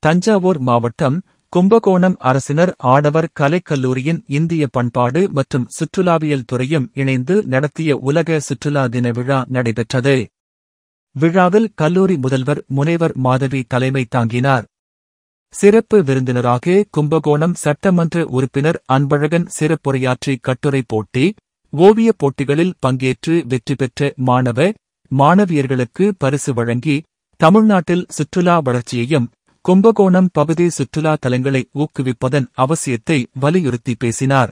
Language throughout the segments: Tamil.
தஞ்சாவூர் மாவட்டம் கும்பகோணம் அரசினர் ஆடவர் கலைக்கல்லூரியின் இந்திய பண்பாடு மற்றும் சுற்றுலாவியல் துறையும் இணைந்து நடத்திய உலக சுற்றுலா தின விழா நடைபெற்றது. விழாவில் கல்லூரி முதல்வர் முனைவர் மாதவி தலைமை தாங்கினார். சிறப்பு விருந்தினராக கும்பகோணம் சட்டமன்ற உறுப்பினர் அன்பழகன் சிறப்புரையாற்றி கட்டுரை போட்டி, ஓவியப் போட்டிகளில் பங்கேற்று வெற்றி பெற்ற மாணவியர்களுக்கு பரிசு வழங்கி தமிழ்நாட்டில் சுற்றுலா வளர்ச்சியையும் கும்பகோணம் பகுதி சுற்றுலா தலங்களை ஊக்குவிப்பதன் அவசியத்தை வலியுறுத்தி பேசினார்.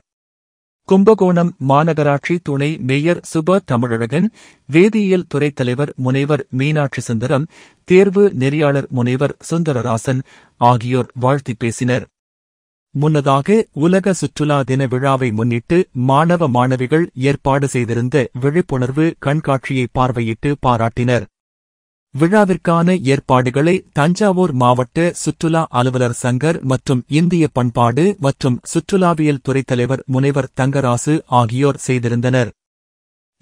கும்பகோணம் மாநகராட்சி துணை மேயர் சுப தமிழழகன், வேதியியல் துறை தலைவர் முனைவர் மீனாட்சி சுந்தரம், தேர்வு நெறியாளர் முனைவர் சுந்தரராசன் ஆகியோர் வாழ்த்தி பேசினர். முன்னதாக உலக சுற்றுலா தின விழாவை முன்னிட்டு மாணவ மாணவிகள் ஏற்பாடு செய்திருந்த விழிப்புணர்வு கண்காட்சியை பார்வையிட்டு பாராட்டினர். விழாவிற்கான ஏற்பாடுகளை தஞ்சாவூர் மாவட்ட சுற்றுலா அலுவலர் சங்கர் மற்றும் இந்திய பண்பாடு மற்றும் சுற்றுலாவியல் துறை தலைவர் முனைவர் தங்கராசு ஆகியோர் செய்திருந்தனர்.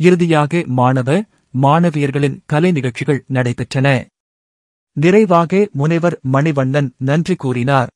இறுதியாக மாணவியர்களின் கலை நிகழ்ச்சிகள் நடைபெற்றன. நிறைவாக முனைவர் மணிவண்ணன் நன்றி கூறினார்.